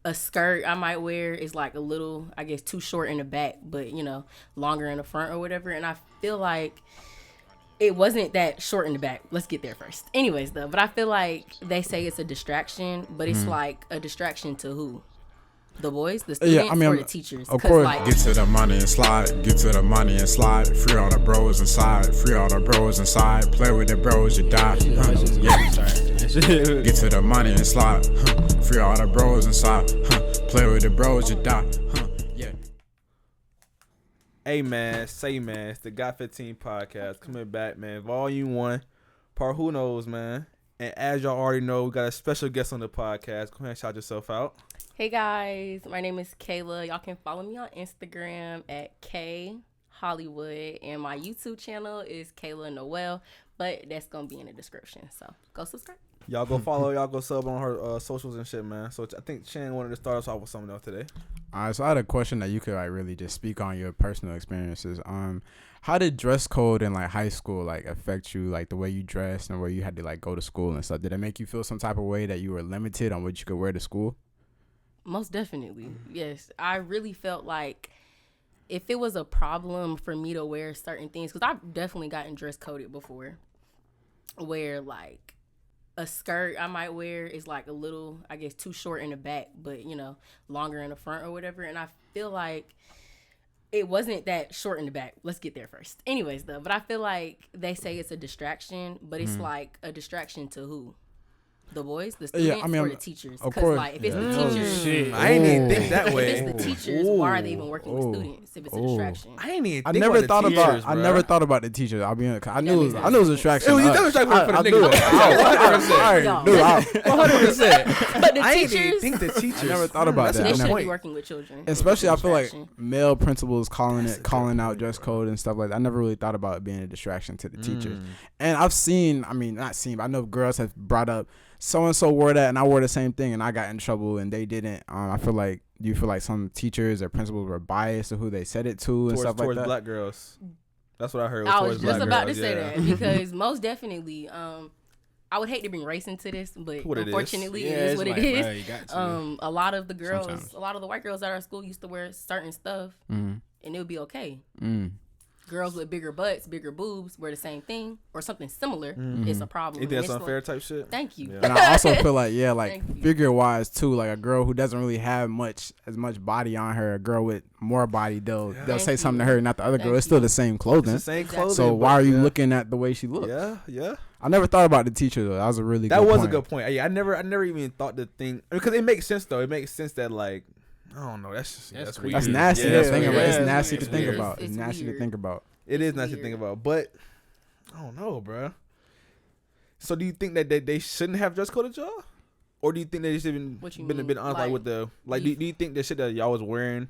a skirt I might wear is like a little, I guess, too short in the back, but longer in the front or whatever. And I feel like it wasn't that short in the back. Let's get there first. Anyways, though, but I feel like they say it's a distraction, but it's like a distraction to who? The boys, the students, or the teachers? Of course. Get to the money and slide. Get to the money and slide. Free all the bros inside. Free all the bros inside. Play with the bros, you die. Get to the money and slide. Free all the bros inside. Play with the bros, you die. Hey man, it's the Got 15 podcast coming back, man. Volume 1, part who knows, man. And as y'all already know, we got a special guest on the podcast. Go ahead and shout yourself out. Hey guys, my name is Kayla. Y'all can follow me on Instagram at K Hollywood, and my YouTube channel is Kayla Noel, but that's gonna be in the description. So go subscribe. Y'all go follow, y'all go sub on her socials and shit, man. So I think Chan wanted to start us off with something else today. All right, so I had a question that you could like really just speak on your personal experiences. How did dress code in like high school like affect you, like the way you dressed and where you had to like go to school and stuff? Did it make you feel some type of way that you were limited on what you could wear to school? Most definitely, yes. I really felt like if it was a problem for me to wear certain things, because I've definitely gotten dress coded before, where like a skirt I might wear is like a little, I guess, too short in the back, but longer in the front or whatever. And I feel like it wasn't that short in the back. Let's get there first. Anyways, though, but I feel like they say it's a distraction, but it's like a distraction to who? The boys, the students, or the teachers? Because like if it's the teachers, I ain't even think that way. If it's the teachers, why are they even working with students? If it's a distraction, I ain't even. I think never about thought the teachers, about. I bro. never thought about the teachers. I'll be honest. I knew it was a distraction. It was a distraction for the I niggas. knew it. 100%. but the I ain't even teachers, think the teachers. I never thought about they that. should be working with children. Especially, I feel like Distraction. male principals calling out dress code and stuff like that. I never really thought about it being a distraction to the teachers. And I've seen, not seen, but I know girls have brought up so-and-so wore that and I wore the same thing and I got in trouble and they didn't. I feel like, do you feel like some teachers or principals were biased to who they said it to and stuff like that? Towards black girls. That's what I heard. I was just about to say that because most definitely, I would hate to bring race into this, but unfortunately, it is what it is. Bro, you got to. A lot of the girls, Sometimes. a lot of the white girls at our school used to wear certain stuff, and it would be okay. Girls with bigger butts, bigger boobs wear the same thing or something similar. It's a problem. You think And that's it's unfair like, type shit? Thank you. And I also feel like, Thank you. figure wise too, like a girl who doesn't really have as much body on her, a girl with more body, they'll say Thank something you. to her, not the other girl. Thank It's still you. the same clothing. It's the same clothing. So why are you but, looking at the way she looks? Yeah. I never thought about the teacher though. That was a really That good was point. a good point. Yeah, I never even thought to think because it makes sense though. It makes sense that like I don't know. That's weird. That's nasty. Yeah, to think about. It's weird. nasty It's to think weird. about. It's It's nasty to weird. think about. It is It's nice to weird. think about, but I don't know, bro. So do you think that they shouldn't have dress coded y'all, or do you think they should have What you been a mean? bit honest like with the like? Do you think the shit that y'all was wearing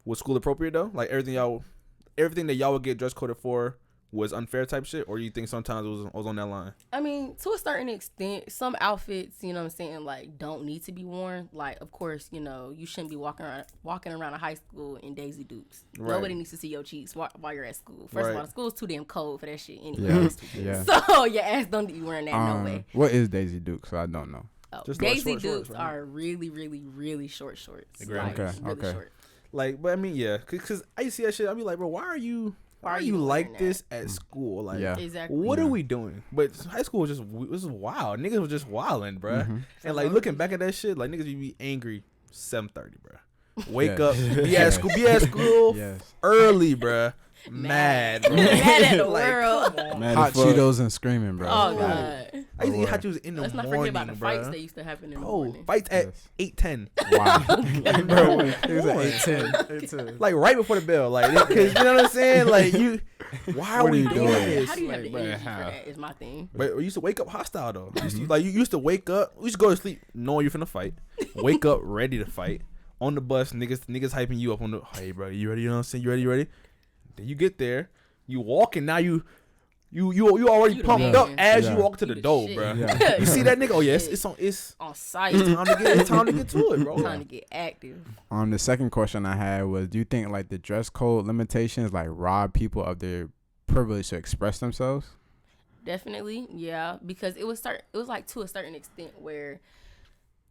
was school appropriate though? Like everything that y'all would get dress coded for was unfair type shit, or do you think sometimes it was on that line? I mean, to a certain extent, some outfits, you know what I'm saying, like don't need to be worn. Like, of course, you shouldn't be walking around a high school in Daisy Dukes. Right. Nobody needs to see your cheeks while you're at school. First of all, the school's too damn cold for that shit Yeah, anyway. yeah. So your ass don't be wearing that no way. What is Daisy Duke? So I don't know. Oh, Just like Daisy short shorts, Dukes right? are really, really, really short shorts. Agree. Like, Okay, really okay. short. Like, but I mean, yeah, cause I see that shit. I be like, bro, why are you even like wearing this at school? Like, Yeah. Exactly. what are we doing? But high school was just wild. Niggas was just wilding, bruh. And like looking back at that shit, like niggas you be angry 7:30, bruh. Wake Yeah. up, be at school Yes. early, bruh. Mad, bruh. Mad at the Like, world. come on. Mad Hot as fuck. Cheetos and screaming, bro. Oh god. I used to eat hot juice in the Let's not morning, forget about the fights bruh. that used to happen in the Oh, morning. fights at Yes. 8:10. Wow. Bro, It was at 8:10. like right before the bell, like, cause you know what I'm saying? Like why are What are we you doing doing? this? How do you have the Like, bruh, energy how? for that? Is my thing. But we used to wake up hostile though. You used to wake up. We used to go to sleep knowing you're finna fight. Wake up ready to fight. On the bus, niggas hyping you up on the. Hey, bro, you ready? You know what I'm saying? You ready? Then you get there, you walk, and now you already You the pumped man. up as Yeah. you walk to You the the door, shit. bro. Yeah. You see that nigga? Oh yes, Shit. it's On site. it's time to get to it, bro. Time to get active. The second question I had was, do you think like the dress code limitations like rob people of their privilege to express themselves? Definitely, yeah. Because it was like to a certain extent where,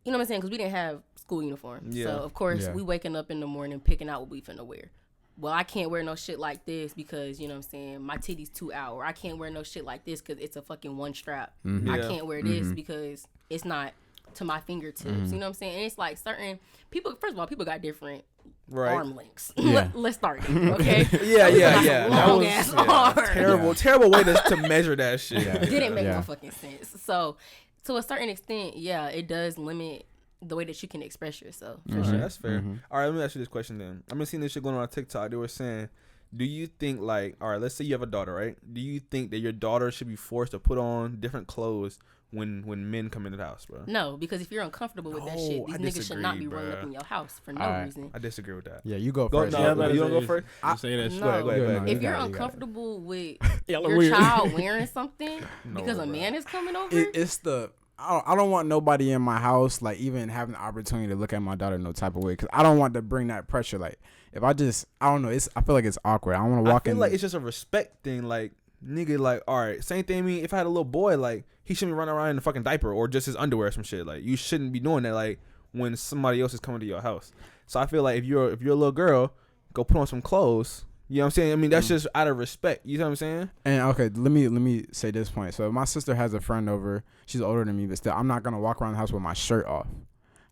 you know what I'm saying? Because we didn't have school uniform. Yeah. So of course Yeah. we waking up in the morning picking out what we finna wear. Well, I can't wear no shit like this because, you know what I'm saying, my titties too out. Or I can't wear no shit like this because it's a fucking one strap. I Yeah. can't wear this because it's not to my fingertips. You know what I'm saying? And it's like certain people, first of all, people got different Right. arm lengths. Yeah. Let's start there, okay? Yeah. Long ass arms. Terrible way to measure that shit. Didn't make Yeah. no fucking sense. So, to a certain extent, yeah, it does limit the way that you can express yourself. For Alright, sure. that's fair. All right, let me ask you this question then. I've been seeing this shit going on TikTok. They were saying, do you think, like, all right, let's say you have a daughter, right? Do you think that your daughter should be forced to put on different clothes when men come into the house, bro? No, because if you're uncomfortable with that No, shit, these I niggas should not be disagree, running up bruh. in your house for no Alright. reason. I disagree with that. Yeah, you go Go, first. no, Yeah, but you don't go say- first? say that shit. Go ahead, go ahead. No, If you you're got it. uncomfortable with Y'all are your weird. child wearing something No, because a bruh. man is coming over, It's the I don't want nobody in my house like even having the opportunity to look at my daughter no type of way because I don't want to bring that pressure. Like if I don't know, I feel like it's awkward. I want to walk I feel in. like it's just a respect thing. Like, nigga, like, all right, same thing. I mean, if I had a little boy, like, he shouldn't be running around in a fucking diaper or just his underwear or some shit. Like, you shouldn't be doing that. Like, when somebody else is coming to your house. So I feel like if you're a little girl, go put on some clothes. You know what I'm saying? I mean, that's just out of respect. You know what I'm saying? And okay, let me say this point. So if my sister has a friend over, she's older than me, but still, I'm not gonna walk around the house with my shirt off.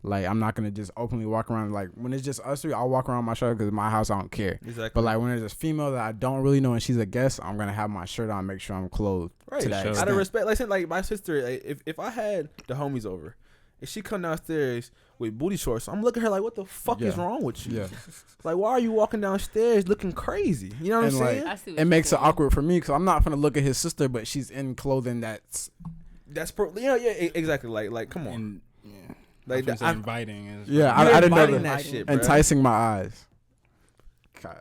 Like I'm not gonna just openly walk around. Like when it's just us three, I'll walk around with my shirt because my house, I don't care. Exactly. But like when there's a female that I don't really know and she's a guest, I'm gonna have my shirt on, make sure I'm clothed right. to that Sure. Out extent. of respect, like I said, like my sister, like, if I had the homies over, if she come downstairs with booty shorts, I'm looking at her like, what the fuck is Yeah. wrong with you? Yeah. Like, why are you walking downstairs looking crazy? You know what I'm And, like, saying? I see what It you're makes it saying. awkward for me because I'm not gonna look at his sister, but she's in clothing that's Exactly. Like, come on. And, yeah. Like, Like I- inviting is yeah. You're I didn't know inviting that. that shit, bro. Enticing my eyes. God.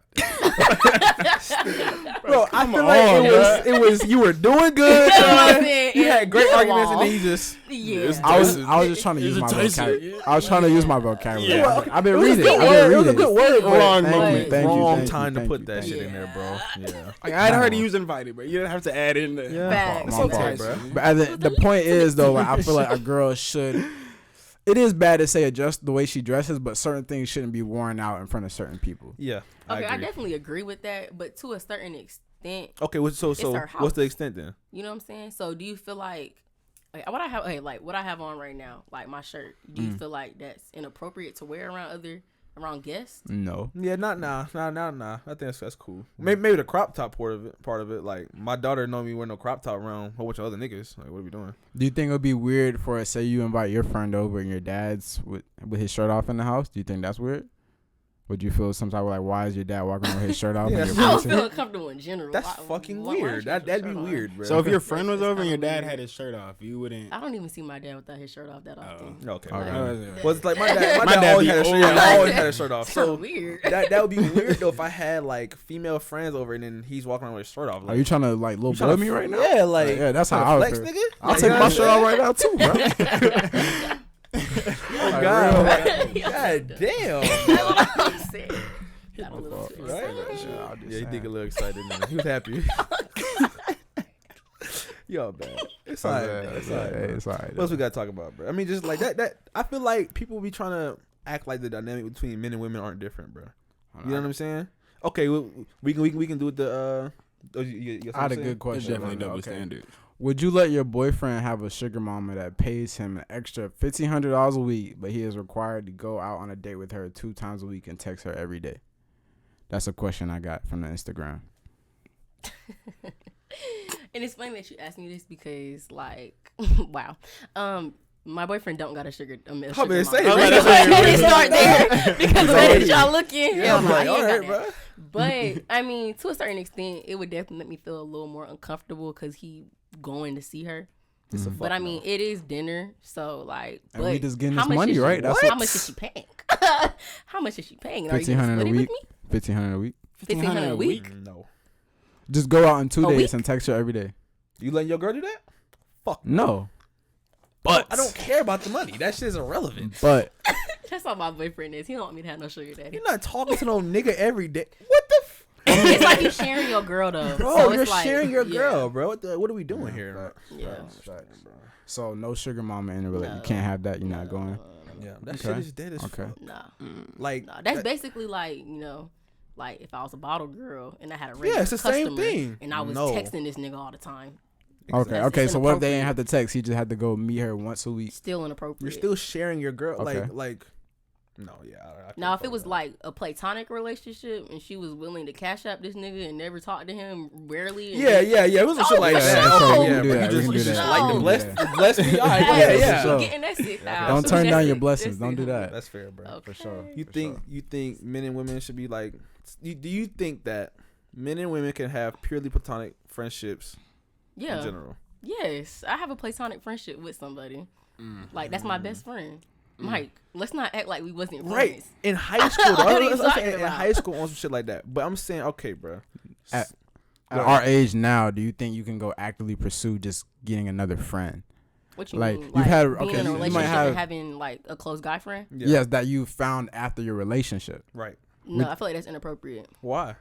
Bro, I come feel like on, it was you were doing good. It son. wasn't- You had great it arguments, and was. then you just Yeah. I was just trying to It's use my enticing, vocabulary. yeah. I was trying to use my vocabulary. Yeah. I've been It was a reading. good I've word. been It was a reading. good word, but Wrong Thank moment. you, thank you, wrong thank you, time to thank put you, that thank shit you. in there, bro. Yeah. Like, I had heard he was invited, but you didn't have to add in the. Yeah. Facts. My fault, okay, bro. But the point is though, like, I feel like a girl should. It is bad to say adjust the way she dresses, but certain things shouldn't be worn out in front of certain people. Yeah. Okay, I agree. definitely agree with that, but to a certain extent, Okay, well, so her what's house. the extent then? you know what I'm saying? So do you feel like what I have what I have on right now, like my shirt, do you feel like that's inappropriate to wear around guests? No. Yeah, nah. I think that's cool. Maybe the crop top part of it. Like my daughter know me wear no crop top around a whole bunch of other niggas. Like, what are we doing? Do you think it would be weird for say you invite your friend over and your dad's with his shirt off in the house? Do you think that's weird? Would you feel some type of like, why is your dad walking around with his shirt off? Yeah, and that's your I parents don't in- feel uncomfortable in general. That's Why- fucking why don't weird. you That'd be have your shirt on? weird, bro. So if your That's- friend was that's over and your kinda dad weird. had his shirt off, you wouldn't. I don't even see my dad without his shirt off that often. okay. Okay. Well, it's like my dad. My My dad dad always be had his shirt. old. I always had his shirt off. So So weird. that would be weird though if I had like female friends over and then he's walking around with his shirt off. Are Like, you trying to like little tryna boy me right now? Yeah, like Yeah, that's how tryna I would flex, feel. nigga. I'll Like, take you my know shirt off right now too, bro. Oh God, God damn. That's what I'm saying. Got a little too Right? excited. Yeah, he did get a little excited. Man. He was happy. Yo, man. It's alright. It's alright. Hey, it's alright. What else we gotta talk about, bro? I mean, just like that. I feel like people be trying to act like the dynamic between men and women aren't different, bro. You know what I'm saying? Okay, we can do the. You got I had a something to good say? It's question. definitely double Okay. standard. Would you let your boyfriend have a sugar mama that pays him an extra $1,500 a week, but he is required to go out on a date with her 2 times a week and text her every day? That's a question I got from the Instagram. And it's funny that you asked me this because, like, wow, my boyfriend don't got a sugar. I'm sugar gonna mama. say, Oh, bro. that's what Let you're me start there because the way that y'all looking. Yeah, Hell I'm no, like, he all ain't right, got bro. that. But I mean, to a certain extent, it would definitely make me feel a little more uncomfortable because he going to see her. It's a But I fuck mean, it is dinner, so like. And but we just getting how this much money, is she- right? That's How it. much is she paying? How much is she paying? Are you $1,500 gonna a split it with week. me? $1,500 a week. $1,500 a week? No. Just go out on 2 A days week? and text her every day. You letting your girl do that? Fuck. No. But I don't care about the money. That shit's irrelevant. But That's all my boyfriend is. He don't want me to have no sugar daddy. You're not talking to no nigga every day. What the? It's like you sharing your girl though. Bro, So you're it's like, sharing your yeah, girl, bro. What are we doing here? Yeah. so no sugar mama in the relationship. You can't have that. You're not going. Yeah, that Okay. shit is dead as Okay. fuck. Nah, Like, nah. That's that- basically like, you know, like if I was a bottle girl and I had a regular it's the same customer thing. and I was No. texting this nigga all the time. Okay. That's- Okay. it's So what if they didn't inappropriate. have to text? He just had to go meet her once a week. Still inappropriate. you're still sharing your girl. Okay. Like, no, yeah. I Now, if couldn't it was fuck like a platonic relationship and she was willing to cash up this nigga and never talk to him rarely, and that. Yeah. It was a shit like for that. sure. Oh, We yeah, can do but that. you We can do just that. like No. to bless me. All right, Hey, yeah. sure. getting that shit out. Don't turn That's down your it. blessings. That's Don't it. do that. That's fair, bro. Okay. For sure. You For think sure. you think men and women should be like? Do you think that men and women can have purely platonic friendships in Yeah. general? Yes, I have a platonic friendship with somebody. Like that's my best friend, Mike. Let's not act like we wasn't friends. Right. In high school, What are you let's talking say in about? high school on some shit like that. But I'm saying, okay, bro. At our age now, do you think you can go actively pursue just getting another friend? What you Like, mean? you've had- being okay, in a you might relationship have- and having like a close guy friend. Yeah. Yes, that you found after your relationship. Right. No, I feel like that's inappropriate Why?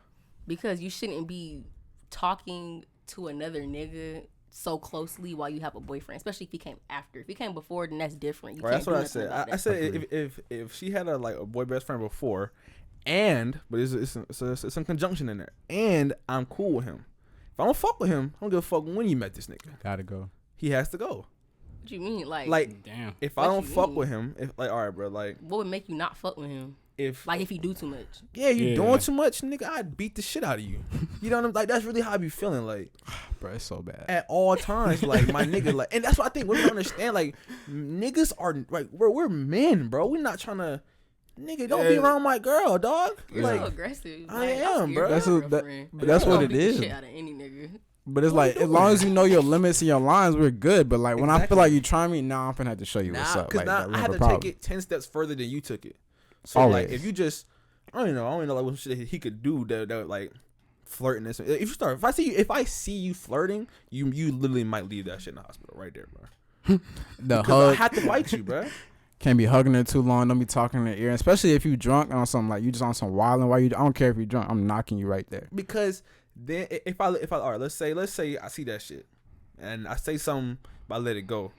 because you shouldn't be talking to another nigga so closely while you have a boyfriend, especially if he came after. If he came before, then that's different. You Right. can't That's what do I nothing said. about I that. said if she had a boy best friend before, but it's some conjunction in there, and I'm cool with him. If I don't fuck with him, I don't give a fuck when you met this nigga. Gotta go. He has to go. What you mean? Like Damn. if I What don't you fuck mean? with him, if like all right, bro, like what would make you not fuck with him? if Like if he do too much. yeah, you Yeah. doing too much, nigga, I'd beat the shit out of you. You know what I'm like? That's really how I be feeling like Bro, it's so bad. at all times. Like my nigga, like, and that's what I think women don't understand. Like niggas are like we're men, bro. We're not trying to. Nigga, don't be Yeah. around my girl, dog. You're Like, so aggressive. I Like, am, I'm bro. scared That's of a- my that- girlfriend. but that's I'm what gonna it beat the is. shit out of any nigga. But it's like as long as you know your limits and your lines, we're good. But like when I feel Exactly. like you try me, now I'm gonna have to show you what's nah, up. because Like, now we I have had a to problem. take it 10 steps further than you took it. So Always. like, if you just, I don't know like what shit he could do that like flirting this. If I see you flirting, you literally might leave that shit in the hospital right there, bro. The Because I hug have to fight you, bro. can't be hugging her too long. Don't be talking in her ear, especially if you drunk on something like you just on some wilding. Why you? I don't care if you're drunk. I'm knocking you right there. Because then if I all right, let's say I see that shit and I say something, but I let it go.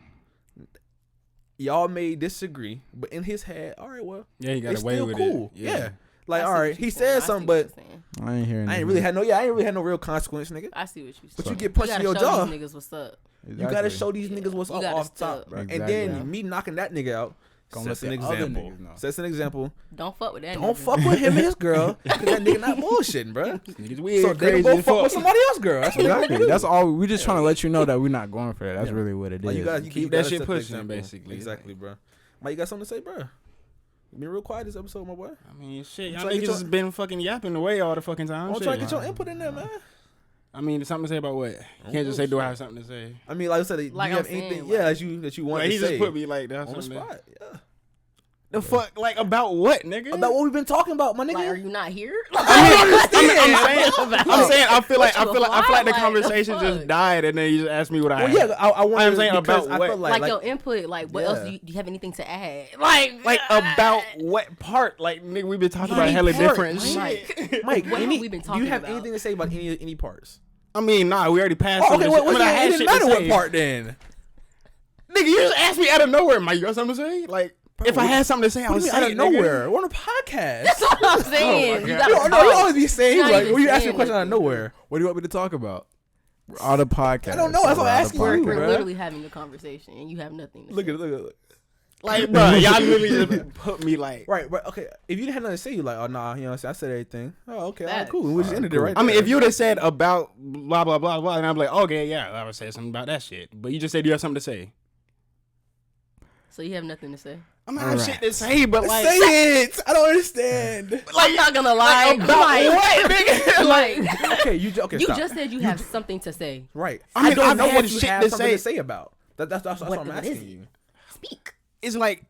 Y'all may disagree, but in his head, all right, well, Yeah, you got it's away still with cool. it. Yeah. Like, I see all what right, you he saying. I said see something, what but you're saying. I ain't hearing. I ain't really had no real consequence, nigga. I see what you But saying. you get punched in gotta your show jaw. these niggas what's up. You gotta show these niggas what's You up gotta off top, step. bro. And Exactly. then me knocking that nigga out Gonna sets an let the other example. niggas know. Sets an example. Don't fuck with that. Don't nigga. fuck with him and his girl, cause that nigga not bullshitting, bro. Niggas weird, So they crazy both as fuck with fuck. somebody else's girl. That's what they Exactly. gonna do. That's all. We just trying to let you know that we're not going for that. That's Yeah. really what it is. Like you got Keep that shit set the pushing, example. basically. Exactly, bro. Mike, you got something to say, bro? You been real quiet this episode, my boy. I mean, shit, y'all trying to niggas get has been fucking yapping away all the fucking time. I'm Shit. trying to get your input in there, man. I mean, something to say about what? You can't just say, do I have something to say? I mean, like I said, do Like you have I'm saying, anything? like- Yeah, that you want Like, to he say just put me like that. on the spot. Yeah. The fuck? Like, about what, nigga? About what we've been talking about, my nigga. Like, are you not here? I'm saying, I feel like the Like, conversation the just fuck? died, and then you just asked me what I Well, had. yeah, I want I'm to saying because about I what? feel like like your input. Like, what else Yeah. do you have anything to add? Like About what part? Like, nigga, we've been talking about Any hella part, different Mike. shit. Mike, What have any, we been do you talking have about? anything to say about any parts? I mean, nah, we already passed. Oh, some okay, of what, this shit. I mean, I had it shit didn't to matter what say. part then. Nigga, you just asked me out of nowhere, Mike. You got something to say? Like, if I had something to say, I What would do you say mean out it, of nigga. nowhere? We're on a podcast. That's what I'm saying. my You God. gotta No, you talk. always be saying You're not like even when you ask me a saying question out of nothing. nowhere. What do you want me to talk about? We're on the podcast. I don't know, that's what I'm asking you, We're bruh. literally having a conversation, and you have nothing. To Look say. at it, look at it. Like, bro, y'all literally just put me like. Right, okay. If you didn't have nothing to say, you like, oh nah, you know what I'm saying? I said everything. Oh, okay, all right, Facts. cool. We just ended it right I mean, there. if you would have said about blah blah blah blah, and I'm like, okay, yeah, I would say something about that shit. But you just said you have something to say. So you have nothing to say. I mean, I have Alright. shit to say, but like, say it. I don't understand. I'm not gonna lie. like about what, nigga? Like, Okay, you okay? you stop. just said you have something to say. right. I mean, I don't I've know had what you shit have to something say. to say about. That's what I'm What is asking it? you. Speak. It's like,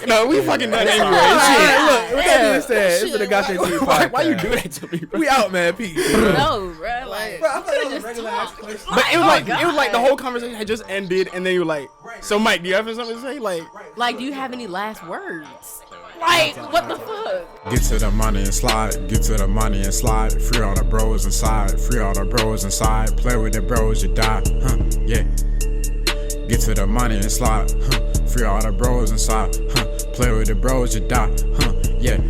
no, we fucking done anyway. Look, we got this said. It's Shit, the Gotcha TV Why you podcast. do that to me, bro? We out, man. Peace. No, bro. Like, Bro, I thought that was a just regular talk. ass question. But it was Oh, like it was like the God. whole conversation had just ended, and then you were like, "So, Mike, do you have something to say?" Like, do you have any last words? Like, what the fuck? Get to the money and slide, get to the money and slide. Free all the bros inside, free all the bros inside. Play with the bros, you die, yeah. Get to the money and slide, Free all the bros inside, huh? Play with the bros, you die, huh? Yeah.